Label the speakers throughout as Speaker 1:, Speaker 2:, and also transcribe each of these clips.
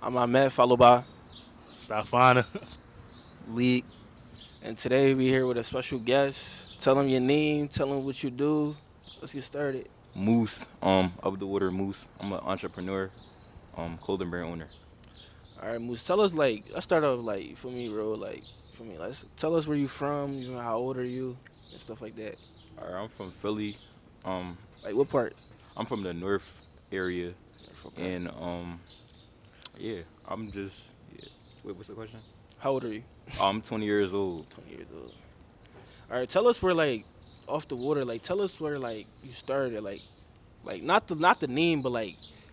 Speaker 1: I'm Ahmed, followed by
Speaker 2: Stop finding.
Speaker 1: League. And today we here with a special guest. Tell him your name, tell him what you do. Let's get started.
Speaker 3: Moose, of the water Moose. I'm an entrepreneur, clothing brand owner.
Speaker 1: All right, Moose, tell us let's start off for me, bro. For me, let's tell us where you from, how old are you, and stuff like that.
Speaker 3: Alright, I'm from Philly. Um,
Speaker 1: Like what part?
Speaker 3: I'm from the North area,
Speaker 1: Okay.
Speaker 3: and yeah, I'm just yeah. Wait, what's the question?
Speaker 1: How old are you?
Speaker 3: I'm 20 years old.
Speaker 1: 20 years old. All right, tell us where off the water. Tell us where you started. Not the name, but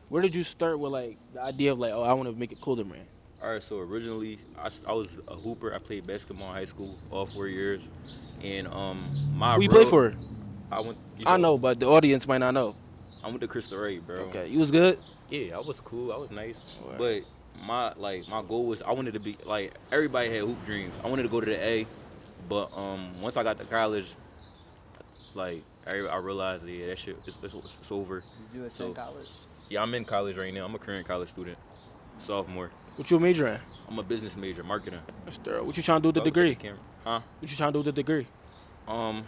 Speaker 1: where did you start with the idea of oh, I want to make a clothing brand.
Speaker 3: Alright, so originally I was a hooper. I played basketball in high school all 4 years, and my
Speaker 1: Who you play
Speaker 3: real
Speaker 1: for?
Speaker 3: I went. You
Speaker 1: I
Speaker 3: said
Speaker 1: know, but the audience might not know.
Speaker 3: I went to Crystal Ray, bro.
Speaker 1: Okay, you was good.
Speaker 3: Yeah, I was cool. I was nice,
Speaker 1: Alright.
Speaker 3: but my goal was I wanted to be like everybody had hoop dreams. I wanted to go to the A, but once I got to college, I realized yeah that shit it's over.
Speaker 4: Did you
Speaker 3: So
Speaker 4: attend college?
Speaker 3: yeah, I'm in college right now. I'm a current college student, sophomore.
Speaker 1: What you major in?
Speaker 3: I'm a business major, marketing.
Speaker 1: That's thorough. What you trying to do with the
Speaker 3: Oh, look at the
Speaker 1: degree?
Speaker 3: camera. Huh?
Speaker 1: What you trying to do with the degree?
Speaker 3: Um,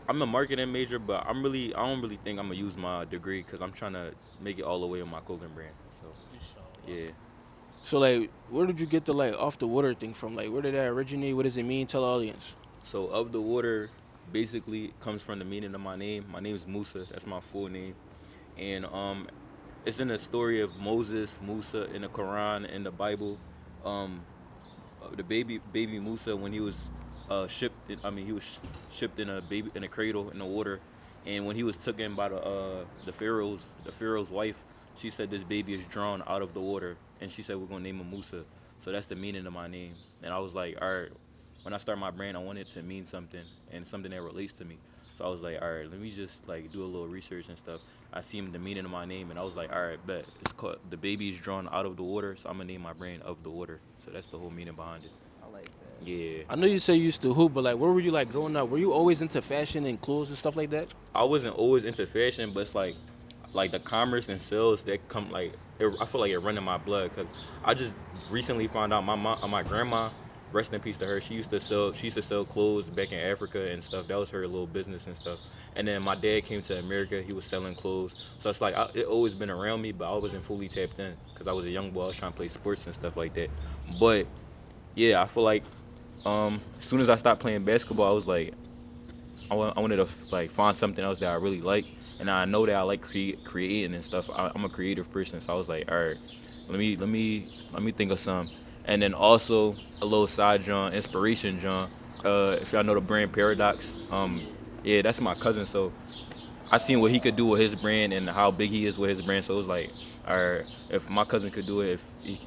Speaker 3: I'm a marketing major, but I don't really think I'm gonna use my degree because I'm trying to make it all the way on my clothing brand. So yeah.
Speaker 1: So where did you get the off the water thing from? Where did that originate? What does it mean? Tell the audience.
Speaker 3: So of the water basically comes from the meaning of my name. My name is Musa. That's my full name, and it's in the story of Moses, Musa in the Quran in the Bible. Um, the baby Musa when he was shipped. He was shipped in a baby in a cradle in the water, and when he was taken by the Pharaoh's wife, she said this baby is drawn out of the water, and she said we're gonna name him Musa. So that's the meaning of my name, and I was like, all right. When I start my brand, I want it to mean something and something that relates to me. So I was like, all right, let me just do a little research and stuff. I seen the meaning of my name, and I was like, all right, bet it's called the baby is drawn out of the water, so I'm gonna name my brand of the water. So that's the whole meaning behind it.
Speaker 4: I like that.
Speaker 3: Yeah,
Speaker 1: I know you say you used to hoop, but where were you growing up? Were you always into fashion and clothes and stuff like that?
Speaker 3: I wasn't always into fashion, but it's like the commerce and sales that come I feel like it run in my blood because I just recently found out my grandma, rest in peace to her. She used to sell clothes back in Africa and stuff. That was her little business and stuff. And then my dad came to America. He was selling clothes. So it's it always been around me, but I wasn't fully tapped in because I was a young boy. I was trying to play sports and stuff like that. But yeah, I feel like as soon as I stopped playing basketball, I was like, I wanted to find something else that I really like, and I know that I like creating and stuff. I'm a creative person, so I was like, all right, let me think of some, and then also a little side John inspiration John. If y'all know the brand Paradox, yeah, that's my cousin. So I seen what he could do with his brand and how big he is with his brand. So it was like, all right, if my cousin could do it,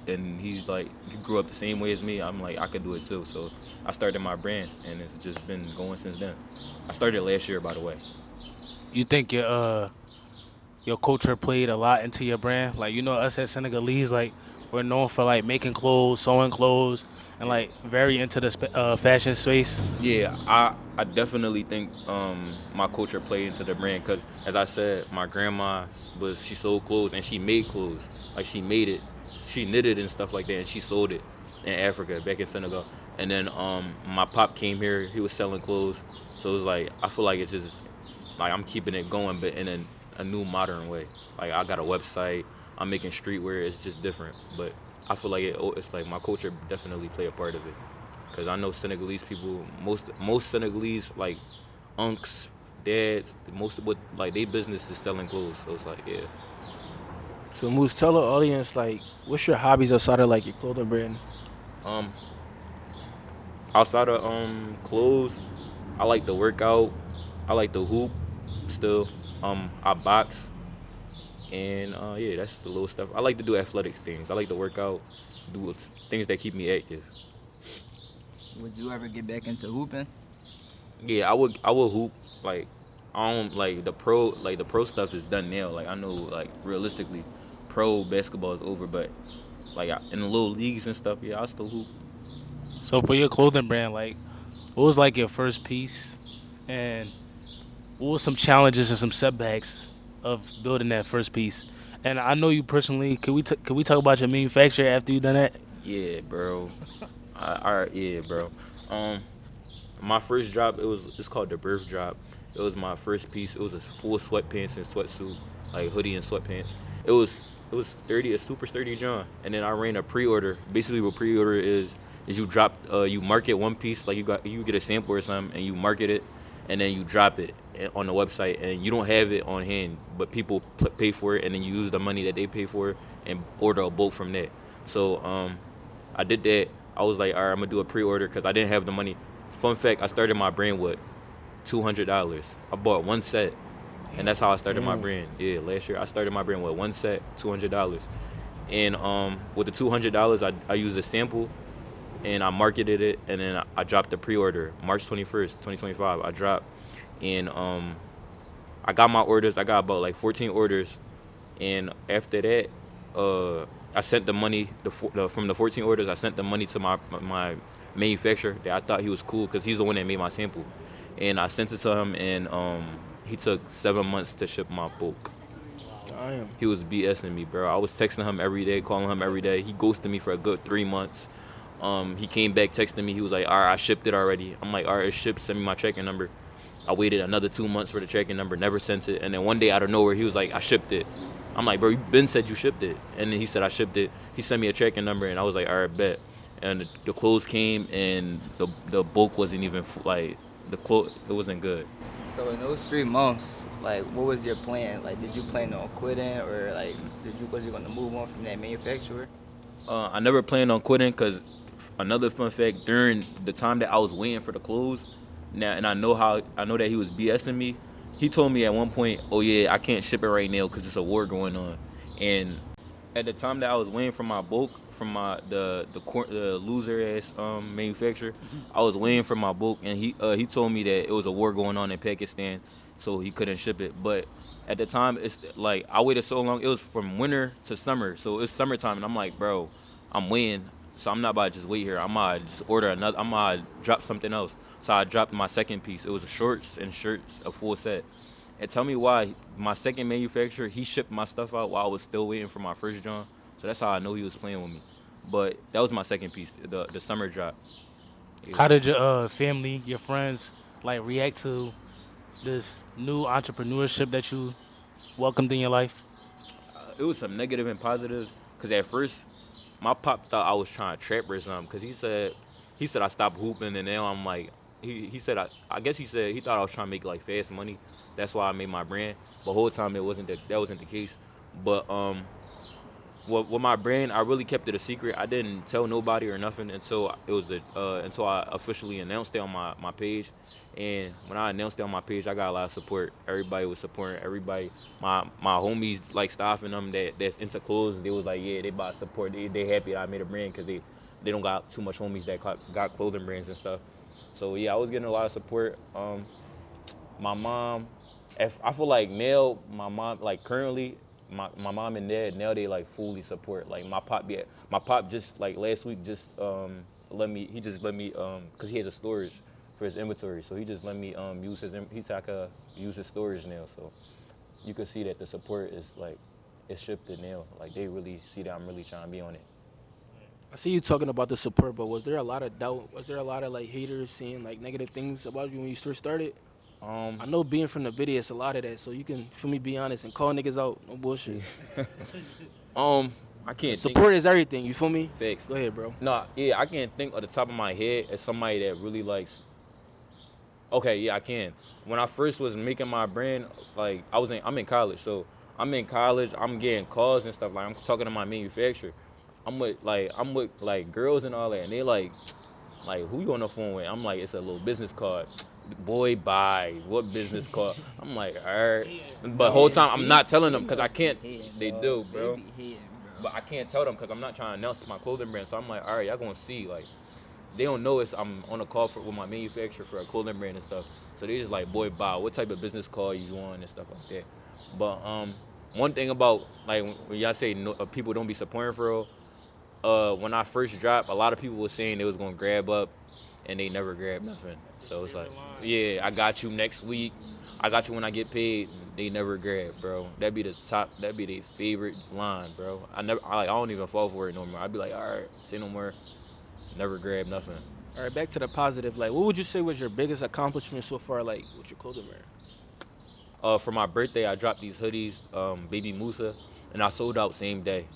Speaker 3: and he's he grew up the same way as me, I'm like I could do it too. So I started my brand, and it's just been going since then. I started last year, by the way.
Speaker 2: You think your culture played a lot into your brand? Us as Senegalese, we're known for making clothes, sewing clothes, and very into the fashion space.
Speaker 3: Yeah, I definitely think my culture played into the brand because, as I said, my grandma she sold clothes and she made clothes. She made it, she knitted and stuff like that, and she sold it in Africa, back in Senegal. And then my pop came here, he was selling clothes, so it was I feel like it's just I'm keeping it going, but in a new modern way. I got a website, I'm making streetwear, it's just different, but I feel like it's my culture definitely play a part of it. Cause I know Senegalese people, most Senegalese unks, dads, most of what they business is selling clothes. So it's yeah.
Speaker 1: So Moose, tell the audience what's your hobbies outside of your clothing brand?
Speaker 3: Um, outside of clothes, I like to work out. I like to hoop. Still, I box, and yeah, that's the little stuff. I like to do athletics things. I like to work out, do things that keep me active.
Speaker 4: Would you ever get back into hooping?
Speaker 3: Yeah, I would hoop. I don't the pro stuff is done now. I know realistically, pro basketball is over, but in the little leagues and stuff, yeah, I still hoop.
Speaker 2: So for your clothing brand, what was your first piece, and what were some challenges and some setbacks of building that first piece? And I know you personally. Can we talk about your manufacturer after you done that?
Speaker 3: Yeah, bro. Yeah, bro. Um, my first drop, it's called the birth drop. It was my first piece. It was a full sweatpants and sweatsuit, like hoodie and sweatpants. It was sturdy, a super sturdy John. And then I ran a pre-order. Basically, what pre-order is you market one piece, like you get a sample or something, and you market it, and then you drop it on the website, and you don't have it on hand, but people pay for it, and then you use the money that they pay for it and order a bulk from that. So I did that. I was like, all right, I'm gonna do a pre-order because I didn't have the money. Fun fact, I started my brand with $200. I bought one set, and that's how I started my brand. Yeah, last year I started my brand with one set, $200. And with the $200, I used a sample, and I marketed it, and then I dropped the pre-order March 21st, 2025. I dropped, and I got my orders. I got about like 14 orders, and after that, I sent the money from the 14 orders. I sent the money to my manufacturer that I thought he was cool because he's the one that made my sample, and I sent it to him, and he took 7 months to ship my bulk.
Speaker 1: Damn.
Speaker 3: He was BSing me, bro. I was texting him every day, calling him every day. He ghosted me for a good 3 months. He came back texting me. He was like, all right, I shipped it already. I'm like, all right, it's shipped. Send me my tracking number. I waited another 2 months for the tracking number, never sent it. And then one day out of nowhere, he was like, I shipped it. I'm like, bro, you been said you shipped it. And then he said I shipped it. He sent me a tracking number, and I was like, all right, bet. And the clothes came, and the bulk wasn't even, it wasn't good.
Speaker 4: So in those 3 months, like, what was your plan? Like, did you plan on quitting, or like, was you gonna move on from that manufacturer?
Speaker 3: I never planned on quitting because another fun fact, during the time that I was waiting for the clothes, and I know that he was BSing me. He told me at one point, oh yeah, I can't ship it right now because it's a war going on. And at the time that I was waiting for my bulk from the loser ass manufacturer, I was waiting for my bulk, and he told me that it was a war going on in Pakistan, so he couldn't ship it. But at the time, it's like I waited so long. It was from winter to summer, so it's summertime, and I'm like, bro, I'm waiting, so I'm not about to just wait here. I'm gonna just order another. I'm gonna drop something else. So I dropped my second piece. It was shorts and shirts, a full set. And tell me why my second manufacturer, he shipped my stuff out while I was still waiting for my first John. So that's how I know he was playing with me. But that was my second piece, the summer drop. Yeah.
Speaker 2: How did your family, your friends, like react to this new entrepreneurship that you welcomed in your life?
Speaker 3: It was some negative and positive. Cause at first, my pop thought I was trying to trap or something. Cause he said I stopped hooping, and now I'm like, he said I guess he said he thought I was trying to make like fast money. That's why I made my brand. But the whole time that wasn't the case. But with my brand, I really kept it a secret. I didn't tell nobody or nothing until until I officially announced it on my page. And when I announced it on my page, I got a lot of support. Everybody was supporting. Everybody, my homies, like staffing them that's into clothes. They was like, yeah, they about to support. They happy I made a brand because they don't got too much homies that got clothing brands and stuff. So yeah, I was getting a lot of support. My mom, I feel like now my mom, like currently, my mom and dad now they like fully support. Like my pop just like last week just let me because he has a storage for his inventory, so he just let me use he said I could use his storage now. So you could see that the support is like it's shifted now. Like they really see that I'm really trying to be on it.
Speaker 1: I see you talking about the support, but was there a lot of doubt? Was there a lot of like haters saying like negative things about you when you first started? I know being from the video, it's a lot of that, so you can, for me, be honest and call niggas out. No bullshit.
Speaker 3: I can't
Speaker 1: support is everything. You feel me?
Speaker 3: Fix.
Speaker 1: Go ahead, bro.
Speaker 3: No, yeah, I can't think of the top of my head as somebody that really likes. Okay, yeah, I can. When I first was making my brand, like I'm in college, so I'm getting calls and stuff. Like I'm talking to my manufacturer. I'm with girls and all that, and they like who you on the phone with? I'm like, it's a little business card. Boy, bye. What business card? I'm like, all right. But whole time I'm not telling them because I can't. They do, bro. But I can't tell them because I'm not trying to announce my clothing brand. So I'm like, all right, y'all gonna see. Like, they don't know I'm on a call with my manufacturer for a clothing brand and stuff. So they just like, boy, bye. What type of business card you on and stuff like that. But one thing about like when y'all say no, people don't be supporting for real. When I first dropped, a lot of people were saying they was gonna grab up, and they never grabbed nothing. So it's like, yeah, I got you next week. I got you when I get paid. they never grab, bro. That'd be the top. That'd be their favorite line, bro. I don't even fall for it no more. I'd be like, all right, say no more. Never grab nothing.
Speaker 1: All right, back to the positive. Like, what would you say was your biggest accomplishment so far, like, with your clothing brand?
Speaker 3: For my birthday, I dropped these hoodies, Baby Musa, and I sold out same day.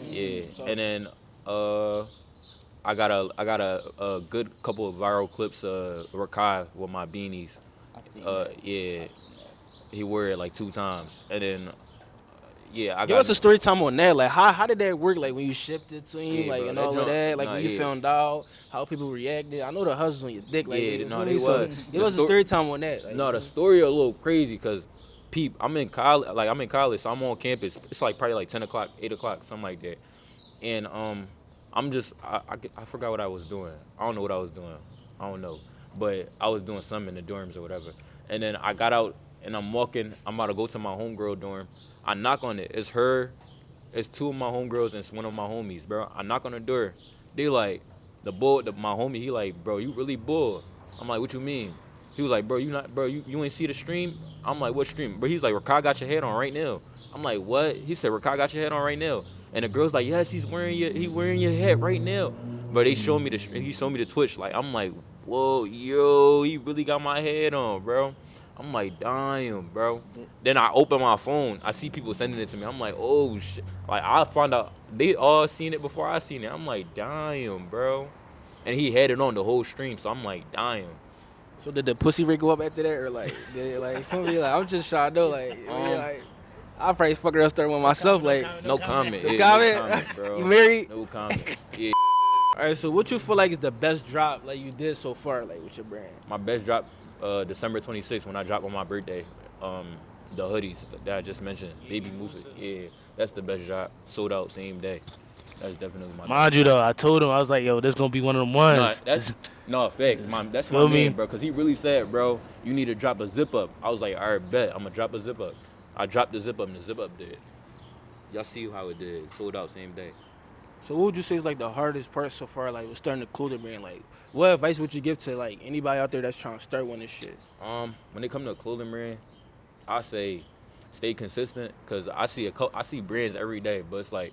Speaker 3: Yeah, and then I got a good couple of viral clips. Rakai with my beanies.
Speaker 4: I see.
Speaker 3: Yeah, he wore it like 2 times, and then yeah, I
Speaker 1: Give
Speaker 3: got.
Speaker 1: us a story time on that. Like, how did that work? Like, when you shipped it to him,
Speaker 3: Yeah,
Speaker 1: like,
Speaker 3: bro,
Speaker 1: and
Speaker 3: that
Speaker 1: all of
Speaker 3: junk-
Speaker 1: that. Like,
Speaker 3: nah,
Speaker 1: when you
Speaker 3: yeah.
Speaker 1: found out, how people reacted. I know the hustle's on your dick. Like,
Speaker 3: Yeah,
Speaker 1: you
Speaker 3: no,
Speaker 1: feel
Speaker 3: they
Speaker 1: me? So
Speaker 3: was.
Speaker 1: give
Speaker 3: The
Speaker 1: us a story time on that. Like,
Speaker 3: No, the story a little crazy because, I'm in college. Like I'm in college, so I'm on campus. It's like probably like 10 o'clock, 8 o'clock, something like that. And I'm just I forgot what I was doing. I don't know what I was doing. I don't know, but I was doing something in the dorms or whatever. And then I got out and I'm walking. I'm about to go to my homegirl dorm. I knock on it. It's her. It's 2 of my homegirls and it's one of my homies, bro. I knock on the door. They like my homie. He like, bro, you really bull. I'm like, what you mean? He was like, bro, you ain't see the stream? I'm like, what stream? Bro, he's like, Rakai got your head on right now. I'm like, what? He said, Rakai got your head on right now. And the girl's like, yes, he wearing your head right now. But they showed me he showed me the Twitch. Like, I'm like, whoa, yo, he really got my head on, bro. I'm like, damn, bro. Then I open my phone. I see people sending it to me. I'm like, oh, shit. Like, I found out they all seen it before I seen it. I'm like, damn, bro. And he had it on the whole stream. So I'm like, damn.
Speaker 1: so did the pussy rate go up after that, or like, did it like? Feel me? Like, I'm just trying to know, like, like, I probably fuck her up starting with myself, like.
Speaker 3: No comment.
Speaker 1: No
Speaker 3: Yeah,
Speaker 1: comment?
Speaker 3: No comment, bro.
Speaker 1: You married?
Speaker 3: No comment. Yeah.
Speaker 1: All right, so what you feel like is the best drop like you did so far, like with your brand?
Speaker 3: My best drop, December 26th when I dropped on my birthday. The hoodies that I just mentioned, Baby Musa. Yeah, that's the best drop. Sold out same day. That's definitely my.
Speaker 2: Mind you though, I told him I was like, yo, this gonna be one of them
Speaker 3: Nah,
Speaker 2: ones.
Speaker 3: that's no facts. That's
Speaker 2: Feel
Speaker 3: my
Speaker 2: me?
Speaker 3: man, bro. Cause he really said, bro, you need to drop a zip up. I was like, all right, bet. I'm gonna drop a zip up. I dropped the zip up, and the zip up did. Y'all see how it did. Sold out same day.
Speaker 1: So what would you say is like the hardest part so far, like with starting the clothing brand? Like, what advice would you give to like anybody out there that's trying to start one of this shit?
Speaker 3: When it comes to a clothing brand, I say stay consistent. Cause I see brands every day, but it's like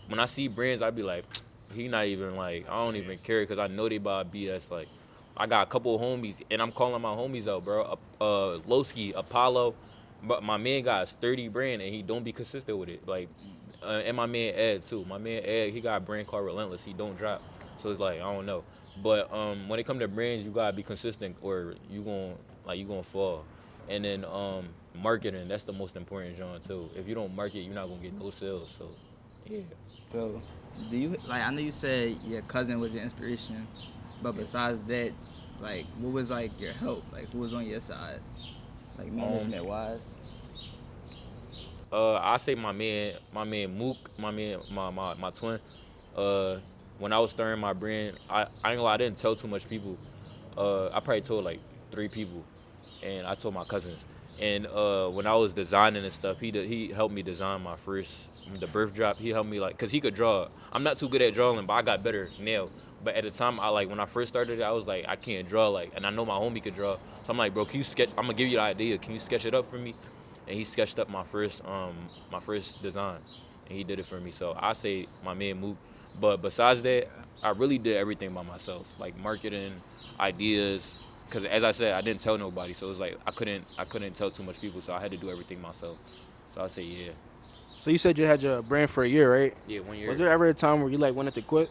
Speaker 3: when I see brands, I be like, he not even like, I don't even care, cause I know they buy BS. Like, I got a couple of homies, and I'm calling my homies out, bro. Lowski, Apollo, but my man got a sturdy brand, and he don't be consistent with it. Like, and my man Ed too. My man Ed, he got a brand called Relentless. He don't drop, so it's like I don't know. But when it come to brands, you gotta be consistent, or you gonna fall. And then marketing, that's the most important, John, too. If you don't market, you're not gonna get no sales. So yeah.
Speaker 4: So, do you like? I know you said your cousin was your inspiration, but besides that, like, what was like your help? Like, who was on your side, like management wise?
Speaker 3: I say my man Mook, my twin. When I was starting my brand, I ain't gonna lie, I didn't tell too much people. I probably told like 3 people, and I told my cousins. And when I was designing and stuff, he helped me design the birth drop. He helped me like, cause he could draw. I'm not too good at drawing, but I got better now. But at the time, when I first started it, I was like, I can't draw, like, and I know my homie could draw. So I'm like, bro, can you sketch? I'm gonna give you the idea. Can you sketch it up for me? And he sketched up my first design, and he did it for me. So I say my man Mook. But besides that, I really did everything by myself, like marketing, ideas. Cause as I said, I didn't tell nobody, so it was like I couldn't tell too much people, so I had to do everything myself. So I say yeah.
Speaker 1: So you said you had your brand for a year, right?
Speaker 3: Yeah, 1 year.
Speaker 1: Was there ever a time where you like wanted to quit?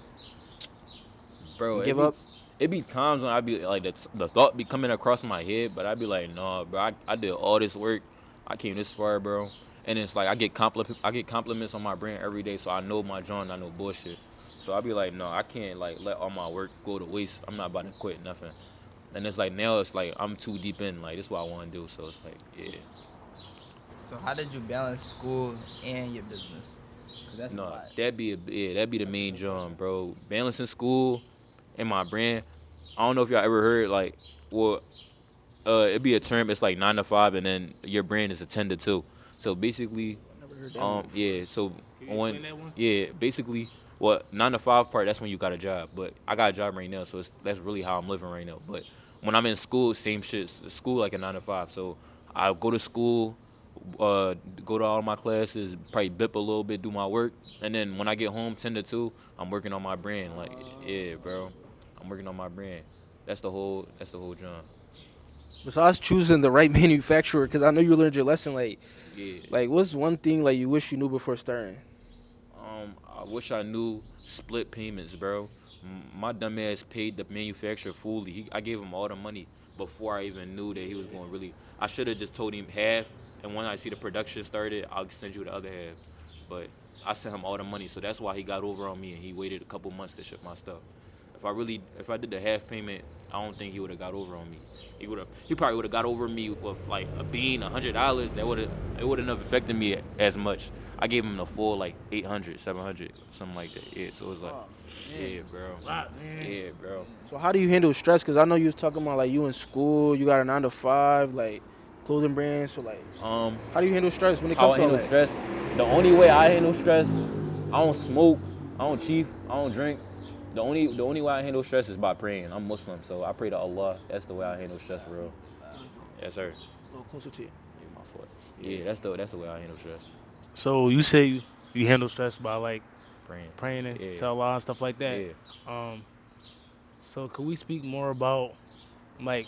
Speaker 3: Bro,
Speaker 1: Give up?
Speaker 3: It be times when I be like the thought be coming across my head, but I be like, nah, bro, I did all this work, I came this far, bro. And it's like I get compliments on my brand every day, so I know my John, I know bullshit. So I be like, no, I can't like let all my work go to waste. I'm not about to quit nothing. And it's like now it's like I'm too deep in, like this is what I want to do. So it's like, yeah.
Speaker 4: So how did you balance school and your business? 'Cause that's a
Speaker 3: No,
Speaker 4: lot.
Speaker 3: that'd be the main job, bro. Balancing school and my brand. I don't know if y'all ever heard like, well, it'd be a term. It's like 9 to 5, and then your brand is a 10 to 2. So basically,
Speaker 1: Never heard that one before.
Speaker 3: yeah. So
Speaker 2: Can you explain that one?
Speaker 3: yeah, basically, what 9 to 5 part, that's when you got a job. But I got a job right now, so that's really how I'm living right now. But when I'm in school, same shit. School like a 9 to 5. So I go to school, go to all my classes, probably bip a little bit, do my work, and then when I get home, 10 to 2, I'm working on my brand. Like, yeah, bro, I'm working on my brand. That's the whole job.
Speaker 1: Besides choosing the right manufacturer, because I know you learned your lesson.
Speaker 3: Yeah.
Speaker 1: Like, what's one thing like you wish you knew before starting?
Speaker 3: I wish I knew split payments, bro. My dumb ass paid the manufacturer fully. I gave him all the money before I even knew that he was going to really. I should have just told him half, and when I see the production started, I'll send you the other half. But I sent him all the money, so that's why he got over on me, and he waited a couple months to ship my stuff. If I did the half payment, I don't think he would have got over on me. He probably would have got over me with like a bean, $100. It wouldn't have affected me as much. I gave him the full like 800, 700, something like that. Yeah, so it was like, yeah, bro. Yeah, bro.
Speaker 1: So how do you handle stress? Because I know you was talking about like you in school, you got a 9 to 5, like clothing brand. So like, how do you handle stress when it
Speaker 3: How
Speaker 1: comes
Speaker 3: I
Speaker 1: to all
Speaker 3: handle
Speaker 1: that?
Speaker 3: stress? The only way I handle stress, I don't smoke, I don't cheat, I don't drink. The only way I handle stress is by praying. I'm Muslim, so I pray to Allah. That's the way I handle stress, for real. Yes, sir.
Speaker 1: A little closer to you.
Speaker 3: Yeah, my fault. Yeah, that's the way I handle stress.
Speaker 2: So you say you handle stress by like praying and
Speaker 3: Yeah.
Speaker 2: to Allah and stuff like that.
Speaker 3: Yeah.
Speaker 2: So could we speak more about like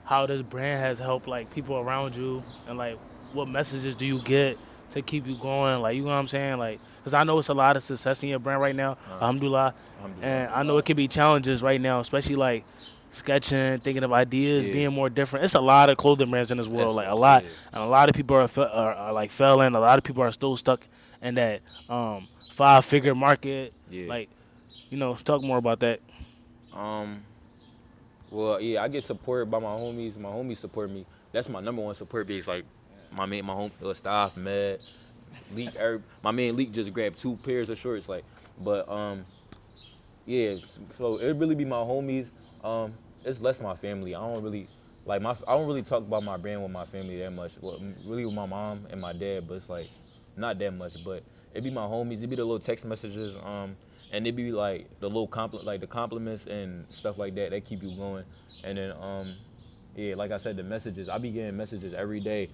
Speaker 2: how this brand has helped like people around you, and like what messages do you get to keep you going? Like, you know what I'm saying? Like, because I know it's a lot of success in your brand right now, alhamdulillah. And I know it can be challenges right now, especially like sketching, thinking of ideas, being more different. It's a lot of clothing brands in this world, like a lot, and a lot of people are like failing. A lot of people are still stuck in that 5-figure market.
Speaker 3: Yeah.
Speaker 2: Like, talk more about that.
Speaker 3: Well, yeah, I get supported by my homies. My homies support me. That's my number one support base. Like, my home, staff, Med, Leak. My man Leak just grabbed 2 pairs of shorts. Like, but yeah. So it really be my homies. It's less my family. I don't really talk about my brand with my family that much. Well, really with my mom and my dad, but it's like not that much. But it be my homies. It be the little text messages. And it be like the little the compliments and stuff like that. That keep you going. And then yeah, like I said, the messages. I be getting messages every day.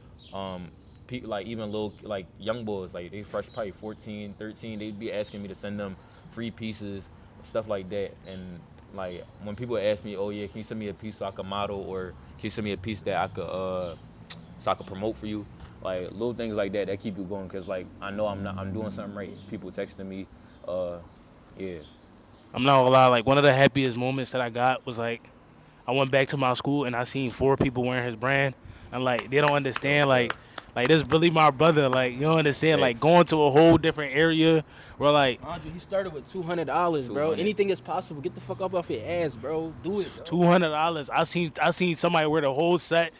Speaker 3: People like even little like young boys, like they fresh, probably 14, 13. They be asking me to send them free pieces, stuff like that. And like when people ask me, oh yeah, can you send me a piece so I can model, or can you send me a piece that I could so I could promote for you? Like little things like that keep you going, cause like I know I'm doing something right. People texting me, yeah.
Speaker 2: I'm not gonna lie, like one of the happiest moments that I got was like I went back to my school and I seen 4 people wearing his brand, and like they don't understand like this really my brother, like you don't understand, like going to a whole different area where like
Speaker 1: Andre, he started with $200, bro. Anything is possible. Get the fuck up off your ass, bro. Do it. Bro.
Speaker 2: $200. I seen somebody wear the whole set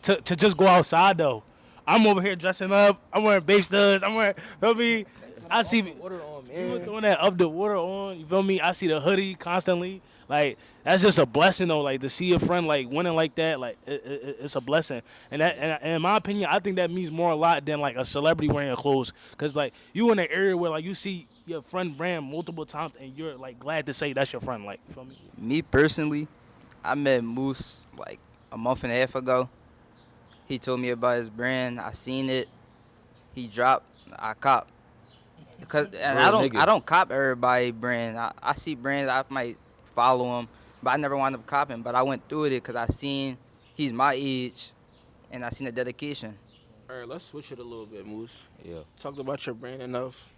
Speaker 2: to just go outside though. I'm over here dressing up. I'm wearing babe studs. I'm wearing, feel me? I see
Speaker 1: Water on,
Speaker 2: you
Speaker 1: man.
Speaker 2: throwing that up the water on. You feel me? I see the hoodie constantly. Like that's just a blessing though. Like to see a friend like winning like that, like it's a blessing. And in my opinion, I think that means more a lot than like a celebrity wearing your clothes. Cause like you in an area where like you see your friend brand multiple times and you're like glad to say that's your friend. Like, you feel me?
Speaker 4: Me personally, I met Moose like a month and a half ago. He told me about his brand. I seen it. He dropped. I cop. Because I don't cop everybody brand. I see brands I might follow them, but I never wound up copying. But I went through it because I seen he's my age, and I seen the dedication.
Speaker 1: All right, let's switch it a little bit, Moose.
Speaker 3: Yeah.
Speaker 1: Talked about your brand enough.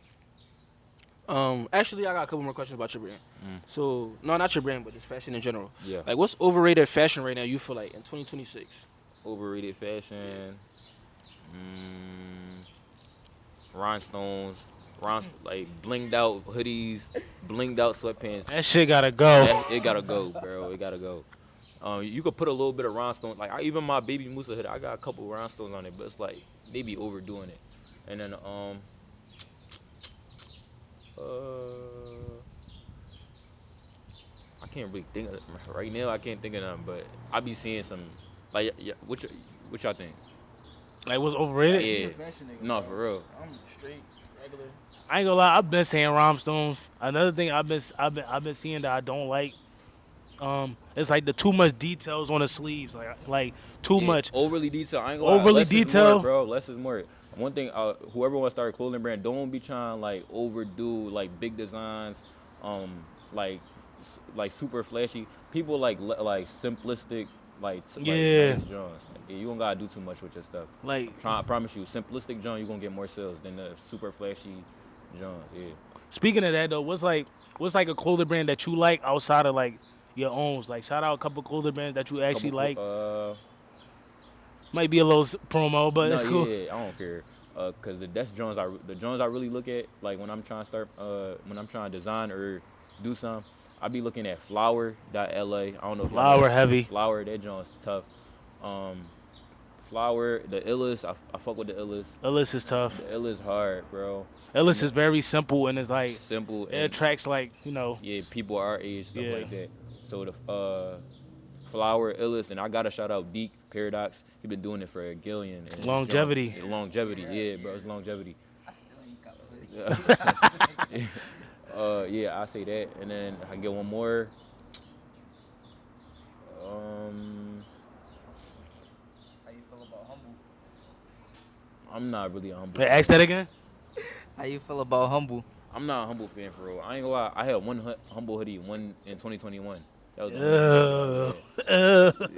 Speaker 1: Actually, I got a couple more questions about your brand. So, no, not your brand, but just fashion in general.
Speaker 3: Yeah.
Speaker 1: Like, what's overrated fashion right now? You feel like in 2026?
Speaker 3: Overrated fashion. Rhinestones. Like blinged out hoodies, blinged out sweatpants.
Speaker 2: That shit gotta go.
Speaker 3: It gotta go, bro. It gotta go. You could put a little bit of rhinestones. Like even my baby Musa hoodie, I got a couple rhinestones on it, but it's like they be overdoing it. And then I can't really think of it right now. I can't think of them, but I be seeing some. Like, yeah, what y'all think?
Speaker 2: Like what's overrated?
Speaker 3: Yeah. No, for real.
Speaker 1: I'm straight, regular.
Speaker 2: I ain't gonna lie, I've been saying rhinestones. Another thing I've been seeing that I don't like, it's like the too much details on the sleeves, like too
Speaker 3: Yeah,
Speaker 2: much.
Speaker 3: overly detailed. I ain't gonna lie.
Speaker 2: Overly
Speaker 3: Less is
Speaker 2: detailed.
Speaker 3: more, bro. Less is more. One thing, whoever wants to start a clothing brand, don't be trying like overdo like big designs, like super flashy. People like simplistic,
Speaker 2: Yeah.
Speaker 3: nice Jones. Like, you don't gotta do too much with your stuff.
Speaker 2: Like
Speaker 3: I promise you, simplistic John, you gonna get more sales than the super flashy Johns. Yeah.
Speaker 2: speaking of that though, what's like a clothing brand that you like outside of like your own? Like shout out a couple clothing brands that you actually like. Might be a little promo, but it's cool.
Speaker 3: Yeah, I don't care. Cause that's Jones. The Jones I really look at, like when I'm trying to start, when I'm trying to design or do something, I be looking at flower.la. I don't know if y'all
Speaker 2: Flower
Speaker 3: know.
Speaker 2: heavy.
Speaker 3: Flower, that Jones tough. Flower, the illest. I fuck with the illest.
Speaker 2: Illis is tough.
Speaker 3: The illest hard, bro.
Speaker 2: Illis is very simple and it's like
Speaker 3: Simple.
Speaker 2: it attracts like
Speaker 3: Yeah, people our age, stuff
Speaker 2: Yeah.
Speaker 3: like that. So the Flower, illest, and I gotta shout out Deke Paradox. He been doing it for a gillion. And
Speaker 2: Longevity.
Speaker 3: Longevity, yeah, bro. It's longevity.
Speaker 4: I still ain't got it.
Speaker 3: Yeah, I say that, and then I get one more.
Speaker 4: How you feel about Humble?
Speaker 3: I'm not really a humble.
Speaker 2: Hey, ask that again.
Speaker 4: How you feel about Humble?
Speaker 3: I'm not a humble fan for real. I ain't gonna lie. I had one humble hoodie, one in 2021. That was the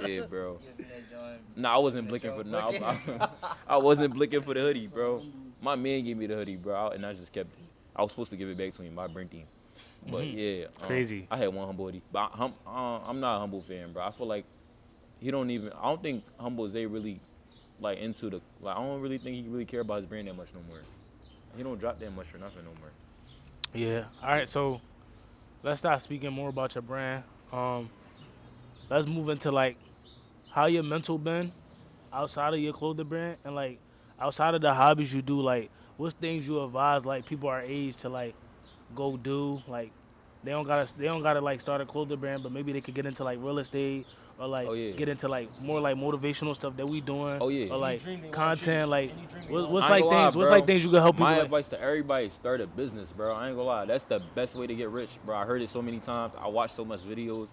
Speaker 3: yeah, bro. Nah, I wasn't blinking for I wasn't blinking for the hoodie, bro. My man gave me the hoodie, bro, and I just kept it. I was supposed to give it back to him by birthday. But yeah,
Speaker 2: Crazy.
Speaker 3: I had one humble hoodie, but I'm not a humble fan, bro. I feel like he don't even. I don't think Humble Zay really like into the. Like I don't really think he really care about his brand that much no more. He don't drop that much for nothing no more.
Speaker 2: Yeah. All right. So let's start speaking more about your brand. Let's move into like how your mental been outside of your clothing brand and like outside of the hobbies you do. Like what's things you advise like people our age to like go do? Like they don't gotta like start a clothing brand, but maybe they could get into like real estate or like get into like more like motivational stuff that we doing.
Speaker 3: Oh, yeah.
Speaker 2: Or like
Speaker 1: Any dream they
Speaker 2: content.
Speaker 1: wanna
Speaker 2: Like
Speaker 1: chase,
Speaker 2: what's
Speaker 3: I
Speaker 2: like
Speaker 3: ain't gonna lie,
Speaker 2: things. What's
Speaker 3: bro.
Speaker 2: like things you can help people.
Speaker 3: My
Speaker 2: Like,
Speaker 3: advice to everybody: start a business, bro. I ain't gonna lie. That's the best way to get rich, bro. I heard it so many times. I watched so much videos.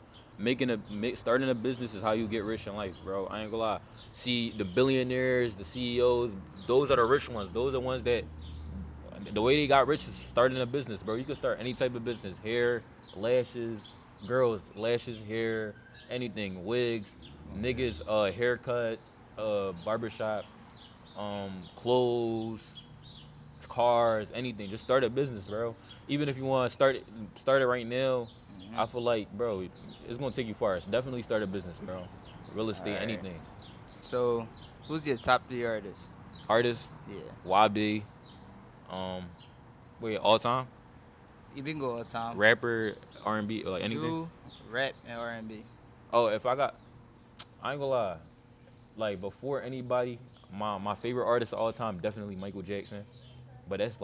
Speaker 3: Starting a business is how you get rich in life, bro. I ain't gonna lie. See, the billionaires, the CEOs, those are the rich ones. Those are the ones that the way they got rich is starting a business, bro. You can start any type of business: hair, lashes, girls, lashes, hair, anything, wigs, niggas, haircut, barbershop, clothes, cars, anything. Just start a business, bro. Even if you want to start it right now, I feel like, bro, it's gonna take you far. It's definitely start a business, bro. Real estate,
Speaker 4: Alright.
Speaker 3: anything.
Speaker 4: So, who's your top 3 artists?
Speaker 3: Artist,
Speaker 4: Yeah.
Speaker 3: YB, all time,
Speaker 4: You been go all the time.
Speaker 3: rapper, R&B, like anything.
Speaker 4: You, rap, and R&B.
Speaker 3: Oh, I ain't gonna lie. Like before anybody, my favorite artist of all time definitely Michael Jackson. But that's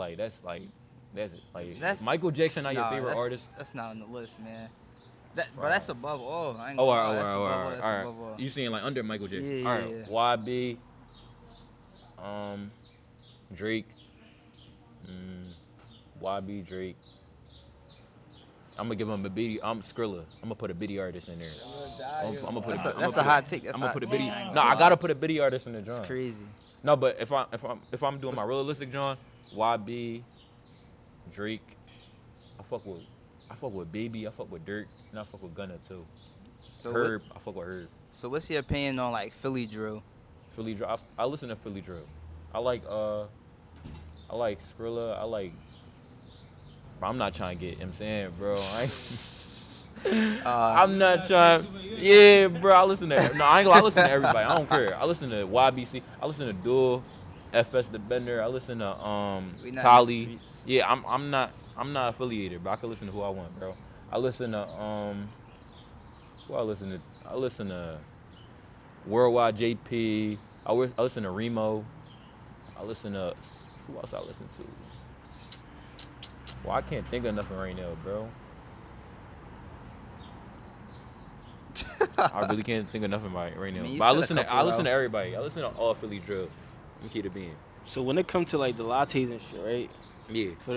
Speaker 3: Michael Jackson not your favorite artist.
Speaker 4: That's not on the list, man. But that's above all. I ain't
Speaker 3: Oh,
Speaker 4: gonna
Speaker 3: all
Speaker 4: lie,
Speaker 3: right,
Speaker 4: that's
Speaker 3: all
Speaker 4: above
Speaker 3: right,
Speaker 4: all,
Speaker 3: all
Speaker 4: that's
Speaker 3: right.
Speaker 4: above all.
Speaker 3: You saying like under Michael Jackson?
Speaker 4: Yeah,
Speaker 3: All right, YB, Drake, YB, Drake. I'm gonna give him a Biddy. I'm Skrilla. I'm gonna put a Biddy artist in there.
Speaker 4: That's a hot take. That's
Speaker 3: I'm
Speaker 4: a
Speaker 3: gonna
Speaker 4: hot
Speaker 3: put a
Speaker 4: take.
Speaker 3: Biddy.
Speaker 4: I ain't
Speaker 3: No,
Speaker 4: gonna
Speaker 3: I
Speaker 4: lie.
Speaker 3: gotta put a Biddy artist in the
Speaker 4: It's
Speaker 3: John.
Speaker 4: crazy.
Speaker 3: No, but if I'm doing my realistic John, YB, Drake. I fuck with Baby. I fuck with Dirk, and I fuck with Gunna too.
Speaker 4: So
Speaker 3: Herb. I fuck with Herb.
Speaker 4: So what's your opinion on like Philly drill?
Speaker 3: Philly drill. I listen to Philly drill. I like Skrilla. Bro, I'm not trying to get. You know what I'm saying, bro. I'm not trying. Yeah, bro. I listen to. No, I ain't gonna. I listen to everybody. I don't care. I listen to YBC. I listen to Duel, FS the Bender. I listen to
Speaker 4: We not in the
Speaker 3: Tolly.
Speaker 4: streets.
Speaker 3: Yeah, I'm not affiliated, but I can listen to who I want, bro. I listen to who I listen to. I listen to Worldwide JP. I listen to Remo. I listen to who else I listen to. Well, I can't think of nothing right now, bro. I really can't think of nothing right now.
Speaker 4: I mean, you
Speaker 3: But I
Speaker 4: said a
Speaker 3: listen to
Speaker 4: couple, though.
Speaker 3: everybody. I listen to all Philly drill. And keep it being.
Speaker 1: So when it comes to like the lattes and shit, right?
Speaker 3: Yeah.
Speaker 1: For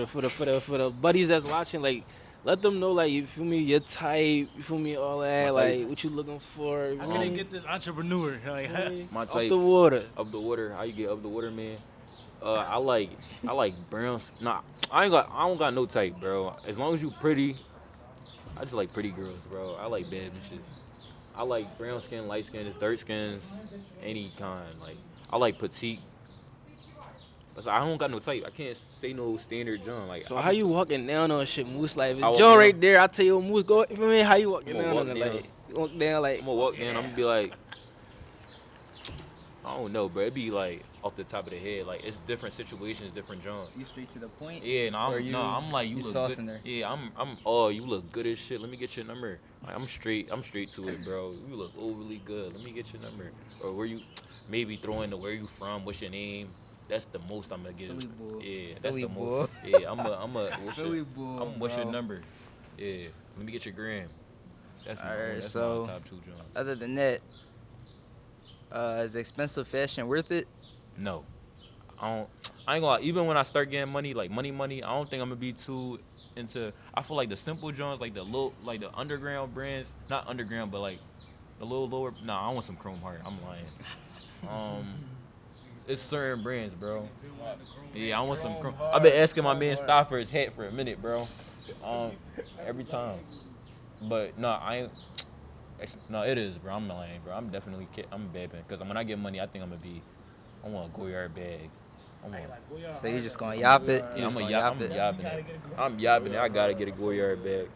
Speaker 1: the buddies that's watching, like Let them know, like, you feel me, your type, you feel me, all that,
Speaker 3: My type.
Speaker 1: like, what you looking for. You
Speaker 2: How
Speaker 1: feel
Speaker 2: can they
Speaker 1: me?
Speaker 2: get this entrepreneur? Like,
Speaker 1: You feel me?
Speaker 3: My
Speaker 1: Off
Speaker 3: type.
Speaker 1: the water.
Speaker 3: Up the water. How you get up the water, man? I like brown. Nah, I don't got no type, bro. As long as you pretty, I just like pretty girls, bro. I like bad bitches. I like brown skin, light skin, dark skins, any kind. Like I like petite. But I don't got no type. I can't say no standard John. Like
Speaker 1: So how you walking down on shit, Moose? Like, if
Speaker 3: I walk
Speaker 1: John
Speaker 3: down.
Speaker 1: right there, I tell you, Moose, go. You feel me? How you walking
Speaker 3: I'ma
Speaker 1: down
Speaker 3: walk
Speaker 1: on it?
Speaker 3: down.
Speaker 1: Like, you walk down like.
Speaker 3: I'm gonna walk in. I'm gonna be like, I don't know, bro. It be like off the top of the head. Like it's different situations, different Johns.
Speaker 4: You straight to the point?
Speaker 3: Yeah, no,
Speaker 4: Or
Speaker 3: I'm like you
Speaker 4: you
Speaker 3: look
Speaker 4: saucing
Speaker 3: good.
Speaker 4: her?
Speaker 3: Yeah, oh, you look good as shit. Let me get your number. Like, I'm straight to it, bro. You look overly good. Let me get your number. Or where you, maybe throw in the where you from, what's your name. That's the most I'm gonna give.
Speaker 4: Philly bull.
Speaker 3: Yeah, that's
Speaker 4: Philly
Speaker 3: the
Speaker 4: bull.
Speaker 3: most. Yeah, what's
Speaker 4: Philly
Speaker 3: your,
Speaker 4: bull,
Speaker 3: what's your
Speaker 4: bro.
Speaker 3: number? Yeah, let me get your gram. That's my,
Speaker 4: Alright,
Speaker 3: that's
Speaker 4: so-
Speaker 3: my top two Johns.
Speaker 4: Other than that, is expensive fashion worth it?
Speaker 3: No, I ain't gonna lie. Even when I start getting money, like money, I don't think I'm gonna be too into. I feel like the simple joints, like the underground brands, not underground, but like the little lower. Nah, I want some Chrome Heart. I'm lying. It's certain brands, bro. Yeah, I want some Chrome. I've been asking my man stop for his hat for a minute, bro. Every time. But no, I ain't. No, it is, bro. I'm not lying, bro. I'm definitely I'm babbing. Because when I get money, I think I want a Goyard bag.
Speaker 4: So you just gonna yop it? You
Speaker 3: Yeah,
Speaker 4: just
Speaker 3: I'm
Speaker 4: gonna yop it?
Speaker 3: yapping it. I'm yapping it. I gotta get a Goyard bag.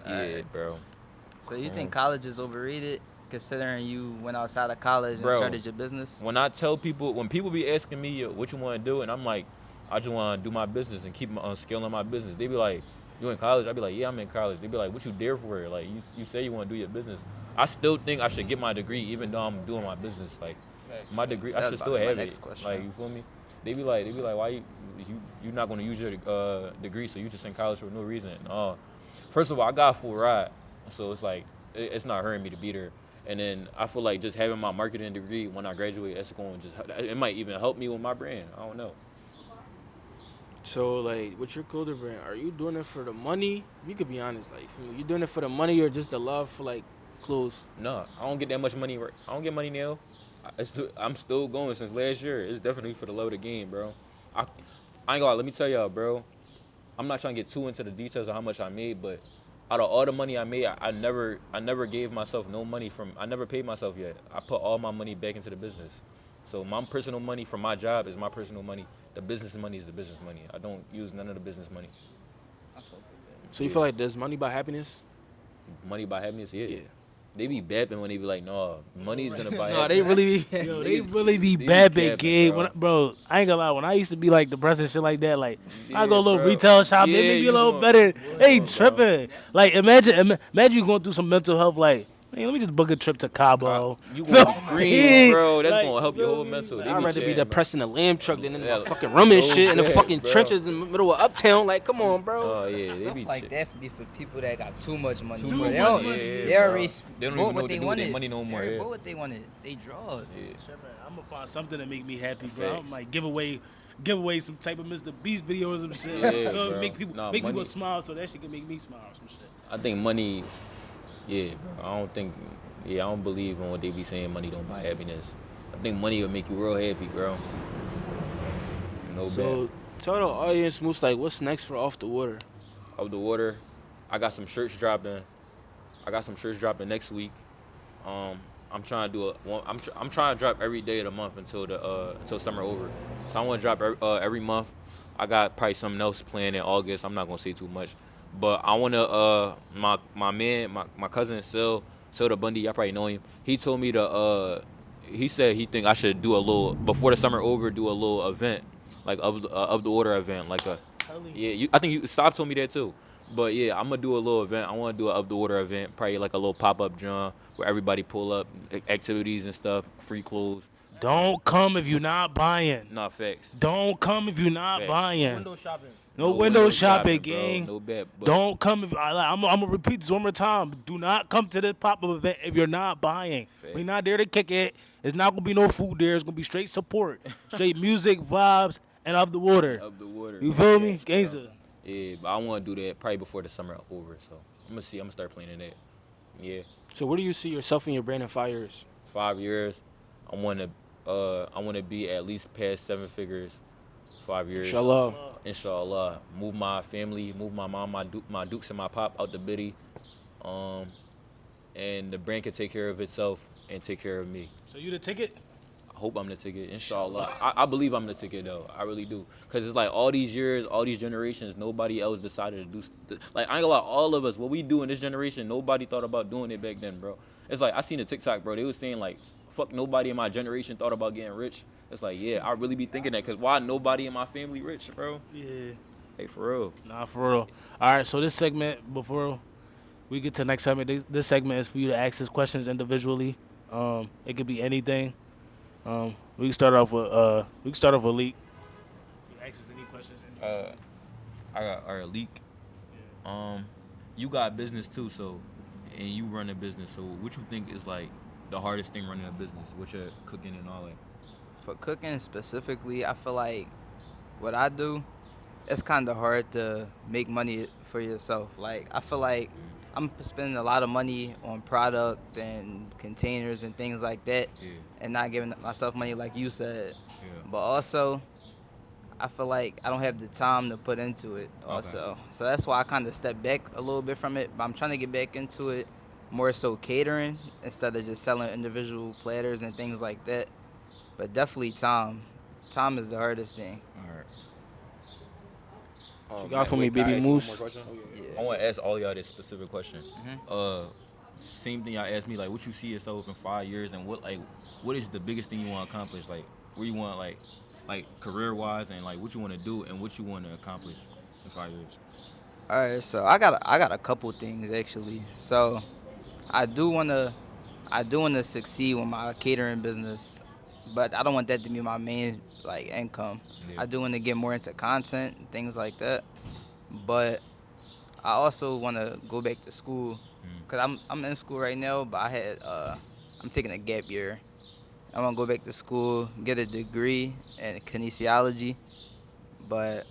Speaker 3: Yeah,
Speaker 4: Alright.
Speaker 3: bro.
Speaker 4: So you think college is overrated, considering you went outside of college and
Speaker 3: Bro.
Speaker 4: started your business?
Speaker 3: When I tell people, when people be asking me what you want to do, and I'm like, I just want to do my business and keep scaling my business. They be like, you in college? I be like, yeah, I'm in college. They be like, what you there for? Like, you say you want to do your business. I still think I should get my degree, even though I'm doing my business. Like, my degree, I
Speaker 4: That
Speaker 3: should
Speaker 4: was
Speaker 3: still
Speaker 4: about to be my
Speaker 3: have
Speaker 4: next
Speaker 3: it.
Speaker 4: question.
Speaker 3: Like, you feel me? They be like, why you not gonna use your degree? So you just in college for no reason? First of all, I got a full ride, so it's like it's not hurting me to be there. And then I feel like just having my marketing degree when I graduate, that's going to it might even help me with my brand. I don't know.
Speaker 1: So, like, with your clothing brand, are you doing it for the money? You could be honest. Like, feel me? You doing it for the money or just the love for, like, clothes?
Speaker 3: No, I don't get that much money. I don't get money now. I'm still going since last year. It's definitely for the love of the game, bro. I ain't gonna lie, let me tell y'all, bro. I'm not trying to get too into the details of how much I made, but out of all the money I made, I never gave myself no money I never paid myself yet. I put all my money back into the business. So my personal money from my job is my personal money. The business money is the business money. I don't use none of the business money.
Speaker 1: So you feel like does money buy happiness?
Speaker 3: Money buy happiness, yeah.
Speaker 1: Yeah.
Speaker 3: They be bapping when they be like, no, money's gonna buy
Speaker 1: No,
Speaker 3: happiness.
Speaker 1: they really be.
Speaker 2: Yo,
Speaker 3: Niggas-
Speaker 2: they really be
Speaker 3: they be
Speaker 2: bad
Speaker 3: capping,
Speaker 2: big kid.
Speaker 3: bro.
Speaker 2: Bro, I ain't gonna lie. When I used to be like depressed and shit like that, like I
Speaker 3: Yeah,
Speaker 2: go a little
Speaker 3: bro.
Speaker 2: retail shopping,
Speaker 3: Yeah,
Speaker 2: it make me
Speaker 3: you
Speaker 2: a little
Speaker 3: going-
Speaker 2: better. They
Speaker 3: going, bro.
Speaker 2: tripping. Like imagine you going through some mental health. Like, man, let me just book a trip to Cabo.
Speaker 3: You gonna be
Speaker 2: Yeah,
Speaker 3: green, bro. That's
Speaker 2: like,
Speaker 3: gonna help your
Speaker 2: feel
Speaker 3: whole
Speaker 2: me?
Speaker 3: mental. They
Speaker 1: I'd rather be
Speaker 3: chatting,
Speaker 1: depressed in a lamb truck than in
Speaker 3: Yeah,
Speaker 1: the fucking rum and
Speaker 3: so
Speaker 1: shit in the
Speaker 3: bad,
Speaker 1: fucking
Speaker 3: bro.
Speaker 1: trenches in the middle of uptown. Like, come on, bro.
Speaker 3: Oh yeah, they
Speaker 4: Stuff
Speaker 3: be
Speaker 4: like
Speaker 3: chat-
Speaker 4: that be for people that got too much money.
Speaker 2: Too
Speaker 4: bro.
Speaker 2: much
Speaker 4: They don't-
Speaker 2: money.
Speaker 3: Yeah,
Speaker 4: They
Speaker 3: bro.
Speaker 4: already
Speaker 3: They don't even
Speaker 4: bought
Speaker 3: know
Speaker 4: what
Speaker 3: what
Speaker 4: they
Speaker 3: to do with their
Speaker 4: wanted.
Speaker 3: money no more,
Speaker 4: They already
Speaker 3: yeah.
Speaker 4: bought what they wanted. They draw.
Speaker 3: Yeah.
Speaker 2: I'm gonna find something to make me happy, bro.
Speaker 3: Facts.
Speaker 2: I'm like give away some type of Mr. Beast videos and shit.
Speaker 3: Yeah,
Speaker 2: You know,
Speaker 3: bro.
Speaker 2: make people
Speaker 3: Nah,
Speaker 2: make people
Speaker 3: money-
Speaker 2: smile, so that shit can make me smile. Some shit.
Speaker 3: I think money, yeah, bro. I don't believe in what they be saying. Money don't buy happiness. I think money will make you real happy, bro. No
Speaker 1: So
Speaker 3: bad.
Speaker 1: tell the audience, Moose, like, what's next for Off the Water?
Speaker 3: Of the water, I got some shirts dropping. Next week. I'm trying to do I'm trying to drop every day of the month until summer over. So I want to drop every month. I got probably something else planned in August. I'm not gonna say too much, but I want to my cousin Sil the Bundy. Y'all probably know him. He told me he said he think I should do a little before the summer over. Do a little event like of the water event like a. Yeah, I think Stop told me that too. But yeah, I'm gonna do a little event. I want to do an Up the Water event, probably like a little pop-up John where everybody pull up, activities and stuff, free clothes.
Speaker 2: Don't come if you're not buying.
Speaker 3: Not facts.
Speaker 2: Don't come if you're not
Speaker 3: Facts.
Speaker 2: buying.
Speaker 1: shopping.
Speaker 2: No window shopping,
Speaker 3: bro.
Speaker 2: gang.
Speaker 3: No bet. But
Speaker 2: Don't come if I'm gonna repeat this one more time. Do not come to this pop-up event if you're not buying.
Speaker 3: Facts.
Speaker 2: We're not there to kick it. It's not gonna be no food there. It's gonna be straight support, straight music, vibes, and Up the Water.
Speaker 3: Up the Water.
Speaker 2: You feel me,
Speaker 3: Facts, bro.
Speaker 2: gangsta?
Speaker 3: Yeah, but I want to do that probably before the summer over. So I'm gonna see. I'm gonna start playing in that. Yeah,
Speaker 1: So where do you see yourself and your brand in 5 years?
Speaker 3: 5 years. I want to be at least past 7 figures. 5 years.
Speaker 1: Inshallah.
Speaker 3: Inshallah. Move my family, move my mom, my dukes and my pop out the biddy. Um, and the brand can take care of itself and take care of me.
Speaker 2: So you the ticket?
Speaker 3: I hope I'm the ticket, inshallah. I believe I'm the ticket, though. I really do. Because it's like all these years, all these generations, nobody else decided to do. Like, I ain't gonna lie, all of us, what we do in this generation, nobody thought about doing it back then, bro. It's like, I seen a TikTok, bro. They was saying, like, fuck, nobody in my generation thought about getting rich. It's like, yeah, I really be thinking that. Because why nobody in my family rich, bro?
Speaker 2: Yeah.
Speaker 3: Hey, for real.
Speaker 2: Nah, for real. All right, so this segment, before we get to the next segment, this segment is for you to ask us questions individually. It could be anything. We can start off with Leak. You ask us any questions individually.
Speaker 3: I got our leak. You got business too, so, and you run a business. So, what you think is like the hardest thing running a business with your cooking and all that?
Speaker 4: For cooking specifically, I feel like what I do, it's kind of hard to make money for yourself. Like, I feel like I'm spending a lot of money on product and containers and things like that,
Speaker 3: Yeah.
Speaker 4: and not giving myself money like you said.
Speaker 3: Yeah.
Speaker 4: But also, I feel like I don't have the time to put into it also. So that's why I kind of stepped back a little bit from it. But I'm trying to get back into it more so catering instead of just selling individual platters and things like that. But definitely time. Time is the hardest thing.
Speaker 3: All right.
Speaker 1: What you got for me,
Speaker 3: can I
Speaker 1: baby
Speaker 3: ask you one
Speaker 1: moose?
Speaker 3: more question?
Speaker 4: Yeah.
Speaker 3: I want to ask all y'all this specific question. Same thing y'all asked me, like, what you see yourself in 5 years, and what is the biggest thing you want to accomplish, like, where you want, like career wise, and like what you want to do and what you want to accomplish in 5 years.
Speaker 4: All right, so I got a couple things actually. So I do wanna succeed with my catering business, but I don't want that to be my main like income.
Speaker 3: Yeah.
Speaker 4: I do want to get more into content and things like that, but I also want to go back to school because I'm in school right now, but I'm taking a gap year. I want to go back to school, get a degree in kinesiology, but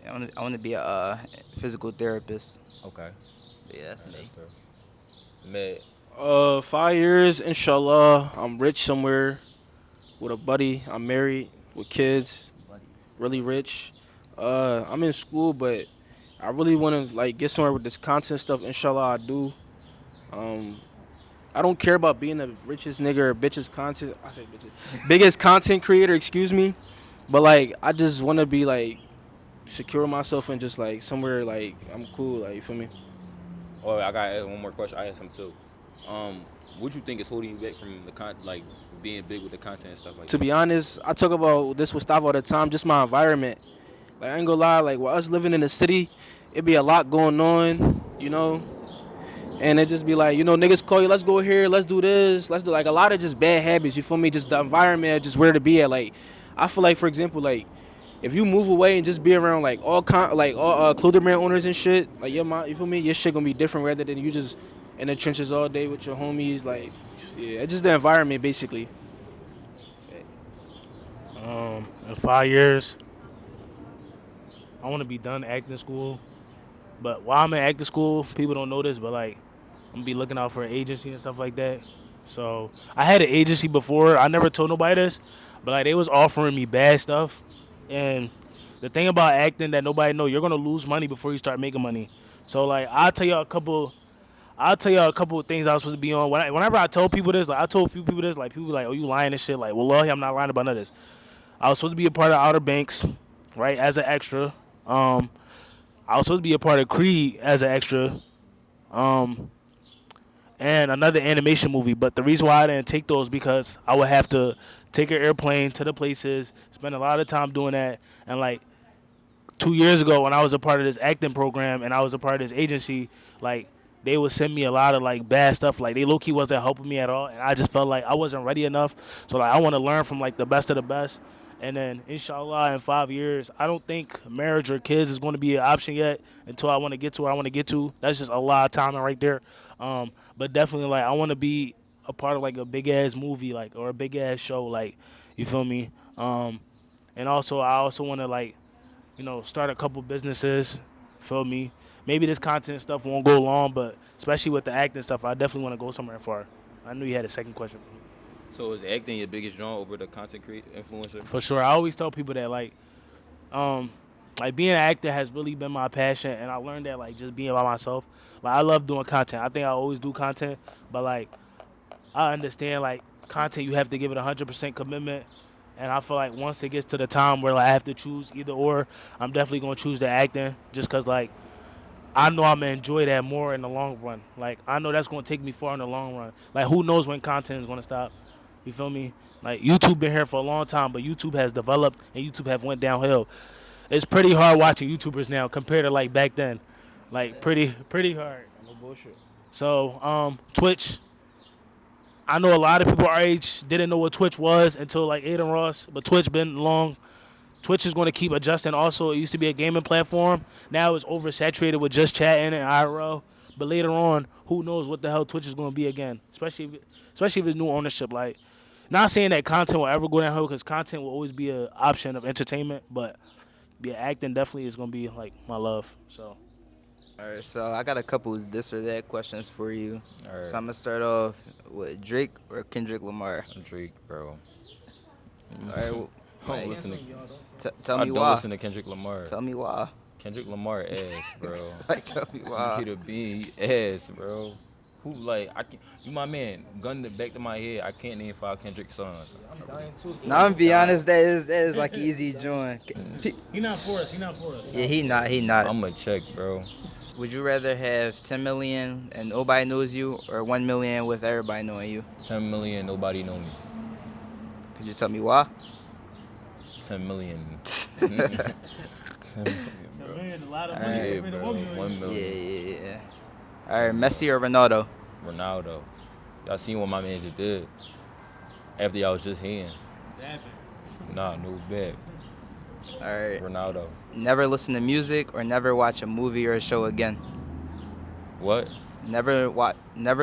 Speaker 4: I want to be a physical therapist.
Speaker 3: Okay.
Speaker 4: Yeah, that's me.
Speaker 3: Mad.
Speaker 1: 5 years, inshallah. I'm rich somewhere with a buddy. I'm married with kids, really rich. I'm in school, but I really want to like get somewhere with this content stuff. Inshallah, I do. I don't care about being the richest nigga or biggest content creator. Excuse me, but like I just want to be like secure myself and just like somewhere like I'm cool. Like you feel me?
Speaker 3: Oh, I gotta ask one more question. I asked him too. What you think is holding you back from like being big with the content and stuff like
Speaker 1: To
Speaker 3: that?
Speaker 1: be honest, I talk about this with Stav all the time. Just my environment. Like I ain't gonna lie. Like with us living in the city, it be a lot going on. You know. And it just be like, you know, niggas call you, let's go here, let's do this, let's do like a lot of just bad habits, you feel me? Just the environment, just where to be at. Like, I feel like, for example, like, if you move away and just be around like all clothing brand owners and shit, like you feel me? Your shit gonna be different rather than you just in the trenches all day with your homies. Like, yeah, it's just the environment basically.
Speaker 2: In 5 years, I want to be done acting school. But while I'm in acting school, people don't know this, but like I'm gonna be looking out for an agency and stuff like that. So I had an agency before. I never told nobody this, but like they was offering me bad stuff. And the thing about acting that nobody know, you're gonna lose money before you start making money. So like I'll tell y'all a couple of things I was supposed to be on. Whenever I tell people this, like I told a few people this, like people like, oh, you lying and shit. Like, wallahi, I'm not lying about none of this. I was supposed to be a part of Outer Banks, right, as an extra. I was supposed to be a part of Creed as an extra, and another animation movie. But the reason why I didn't take those because I would have to take an airplane to the places, spend a lot of time doing that. And like 2 years ago, when I was a part of this acting program and I was a part of this agency, like they would send me a lot of like bad stuff. Like they low key wasn't helping me at all, and I just felt like I wasn't ready enough. So like I want to learn from like the best of the best. And then, inshallah, in 5 years, I don't think marriage or kids is going to be an option yet until I want to get to where I want to get to. That's just a lot of timing right there. But definitely, like, I want to be a part of, like, a big-ass movie, like, or a big-ass show, like, you feel me? And also, I also want to, like, start a couple businesses. Feel me? Maybe this content stuff won't go long, but especially with the acting stuff, I definitely want to go somewhere far. I knew you had a second question for me.
Speaker 3: So is acting your biggest draw over the content influencer?
Speaker 2: For sure. I always tell people that like being an actor has really been my passion, and I learned that like just being by myself. Like I love doing content. I think I always do content, but like I understand like content you have to give it 100% commitment, and I feel like once it gets to the time where like I have to choose either or, I'm definitely gonna choose the acting just cause like I know I'm gonna enjoy that more in the long run. Like I know that's gonna take me far in the long run. Like who knows when content is gonna stop? You feel me? Like YouTube been here for a long time, but YouTube has developed and YouTube have went downhill. It's pretty hard watching YouTubers now compared to like back then. Like pretty hard.
Speaker 1: No bullshit.
Speaker 2: So Twitch. I know a lot of people our age didn't know what Twitch was until like Aiden Ross, but Twitch been long. Twitch is going to keep adjusting. Also, it used to be a gaming platform. Now it's oversaturated with just chatting and IRL. But later on, who knows what the hell Twitch is going to be again? Especially if it's new ownership. Like, not saying that content will ever go downhill because content will always be an option of entertainment. But yeah, acting definitely is going to be like my love. So.
Speaker 4: All right, so I got a couple of this or that questions for you.
Speaker 3: All right.
Speaker 4: So I'm gonna start off with Drake or Kendrick Lamar.
Speaker 3: Drake, bro.
Speaker 4: All right, well,
Speaker 3: I don't
Speaker 4: like,
Speaker 3: listen to.
Speaker 4: tell
Speaker 3: I
Speaker 4: me
Speaker 3: don't
Speaker 4: why.
Speaker 3: listen to Kendrick Lamar.
Speaker 4: Tell me why.
Speaker 3: Kendrick Lamar ass, bro.
Speaker 4: Like, tell me why.
Speaker 3: He the bean, he ass, bro. Who like I can you my man? Gun the back to my head. I can't name 5 Kendrick songs.
Speaker 1: I'm dying too.
Speaker 4: Now I'm gonna be honest, that is like easy joint.
Speaker 2: He not for us.
Speaker 4: Yeah, he not.
Speaker 3: I'm gonna check, bro.
Speaker 4: Would you rather have 10 million and nobody knows you, or 1 million with everybody knowing you?
Speaker 3: 10 million, nobody know me.
Speaker 4: Could you tell me why?
Speaker 3: 10 million. 10 million, bro.
Speaker 2: A lot of
Speaker 3: Yeah, bro. 1
Speaker 4: Yeah,
Speaker 3: million.
Speaker 4: yeah. All right, Messi or Ronaldo?
Speaker 3: Ronaldo. Y'all seen what my man just did? After y'all was just here. Nah, no bet.
Speaker 4: All right.
Speaker 3: Ronaldo.
Speaker 4: Never listen to music or never watch a movie or a show again.
Speaker 3: What?
Speaker 4: Never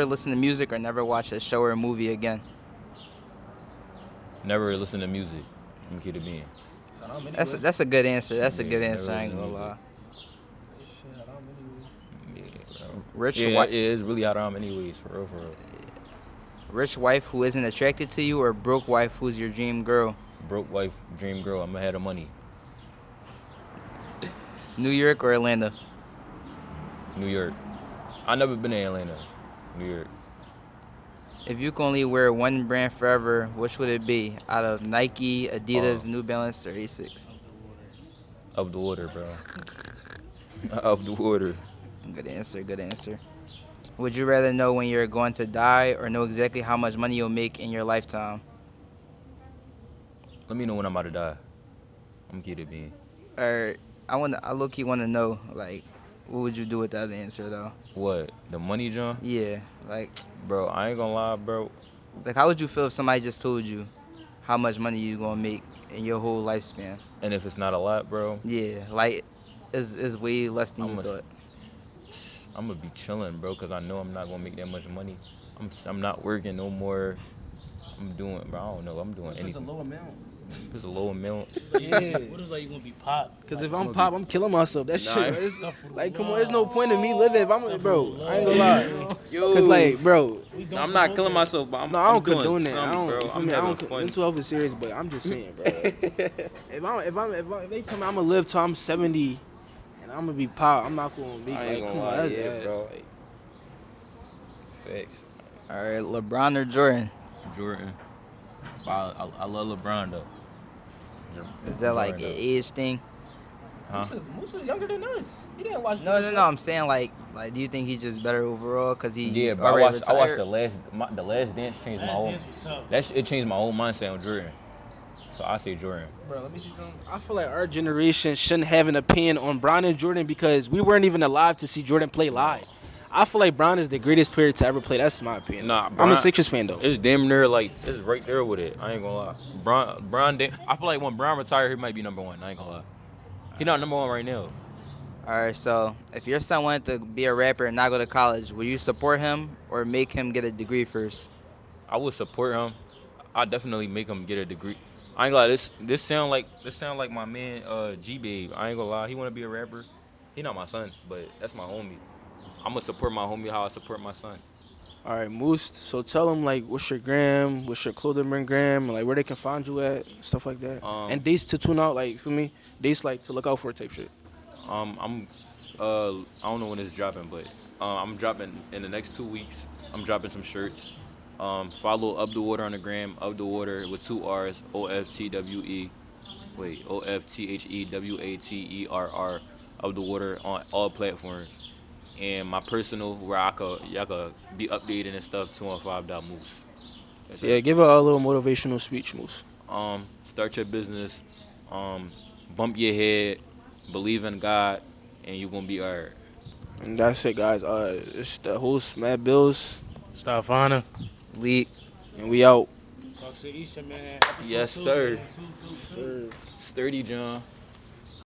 Speaker 4: listen to music or never watch a show or a movie again.
Speaker 3: Never listen to music. I'm gonna keep it being.
Speaker 4: That's a good answer. That's a
Speaker 3: Yeah,
Speaker 4: good
Speaker 3: never
Speaker 4: answer. I ain't
Speaker 3: listen
Speaker 4: gonna
Speaker 3: to
Speaker 4: lie.
Speaker 3: Yeah, bro.
Speaker 4: Rich
Speaker 3: Yeah,
Speaker 4: wife,
Speaker 3: it is really out of anyways, for real, for real.
Speaker 4: rich wife who isn't attracted to you, or broke wife who's your dream girl.
Speaker 3: Broke wife, dream girl. I'm gonna have the money.
Speaker 4: New York or Atlanta.
Speaker 3: New York. I never been to Atlanta. New York.
Speaker 4: If you could only wear one brand forever, which would it be? Out of Nike, Adidas, New Balance, or Asics?
Speaker 3: Up the water, bro. Up the water.
Speaker 4: Good answer. Good answer. Would you rather know when you're going to die, or know exactly how much money you'll make in your lifetime?
Speaker 3: Let me know when I'm about to die. I'm gonna keep it being.
Speaker 4: Or I low-key want to know, like, what would you do with the other answer though?
Speaker 3: What? The money, John?
Speaker 4: Yeah, like
Speaker 3: Bro, I ain't gonna lie, bro.
Speaker 4: how would you feel if somebody just told you how much money you gonna make in your whole lifespan?
Speaker 3: And if it's not a lot, bro,
Speaker 4: Yeah, like it's way less than you
Speaker 3: I'ma
Speaker 4: thought.
Speaker 3: I'm gonna be chilling, bro, cause I know I'm not gonna make that much money. I'm not working no more. I'm doing, bro. I don't know. I'm doing
Speaker 1: It's a
Speaker 3: anything.
Speaker 1: low amount.
Speaker 3: If it's a low amount.
Speaker 1: Yeah.
Speaker 2: What is like you gonna be pop?
Speaker 1: Cause if I'm pop, I'm killing myself. That
Speaker 3: Nah.
Speaker 1: shit, it's, like, come on, there's no point in me living if I'm, bro. I ain't gonna lie.
Speaker 3: Yo,
Speaker 1: Cause like, bro,
Speaker 3: no, I'm not killing myself, but I'm,
Speaker 1: no, I don't
Speaker 3: I'm doing
Speaker 1: condone that. I
Speaker 3: something,
Speaker 1: don't,
Speaker 3: bro.
Speaker 1: you feel
Speaker 3: I'm
Speaker 1: me? I
Speaker 3: having
Speaker 1: don't.
Speaker 3: fun.
Speaker 1: Mental health is serious, but I'm just saying, bro. if they tell me I'm gonna live till I'm 70, and I'm gonna be pop, I'm not gonna be
Speaker 3: I
Speaker 1: like,
Speaker 3: ain't
Speaker 1: come
Speaker 3: gonna
Speaker 1: on,
Speaker 3: lie,
Speaker 1: that's
Speaker 3: yeah,
Speaker 1: bad.
Speaker 3: bro.
Speaker 1: Like,
Speaker 3: Facts.
Speaker 4: All right, LeBron or Jordan?
Speaker 3: Jordan. But I love LeBron though.
Speaker 4: Is that like an
Speaker 3: Jordan,
Speaker 4: age thing?
Speaker 3: though.
Speaker 1: Moose was younger than us. He didn't watch.
Speaker 4: No. I'm saying like do you think he's just better overall because he
Speaker 3: Yeah, bro. I
Speaker 4: already
Speaker 3: watched
Speaker 4: retired?
Speaker 3: the last dance changed my whole.
Speaker 2: was tough.
Speaker 3: It changed my whole mindset on Jordan. So I say Jordan.
Speaker 1: Bro, let me see something. I feel like our generation shouldn't have an opinion on Bron and Jordan because we weren't even alive to see Jordan play live. I feel like Bron is the greatest player to ever play. That's my opinion.
Speaker 3: Nah,
Speaker 1: I'm
Speaker 3: Bron-
Speaker 1: a Sixers fan though.
Speaker 3: It's damn near like it's right there with it. I ain't gonna lie. I feel like when Bron retire, he might be number 1. I ain't gonna lie. He not number 1 right now.
Speaker 4: All right, so if your son wanted to be a rapper and not go to college, would you support him or make him get a degree first?
Speaker 3: I would support him. I definitely make him get a degree. I ain't gonna lie, this sound like my man G Babe. I ain't gonna lie, he wanna be a rapper. He not my son, but that's my homie. I'ma support my homie how I support my son.
Speaker 1: All right, Moose. So tell them like what's your gram, what's your clothing brand gram, and like where they can find you at, stuff like that. And dates to tune out, like for me, dates like to look out for type shit.
Speaker 3: I'm I don't know when it's dropping, but I'm dropping in the next 2 weeks. I'm dropping some shirts. Follow Up the Water on the gram, Up the Water with 2 R's, OFTWE. Wait, OFTHEWATERR, Up the Water on all platforms. And my personal, where y'all could be updated and stuff, 215.moose. That's
Speaker 1: Yeah,
Speaker 3: it.
Speaker 1: give a little motivational speech, Moose.
Speaker 3: Start your business, bump your head, believe in God, and you're gonna be alright.
Speaker 1: And that's it, guys. It's the host, Matt Bills,
Speaker 2: Stefana.
Speaker 4: Lead.
Speaker 1: and we out.
Speaker 2: Talk to Isha, man.
Speaker 3: Yes, sir. Sturdy John.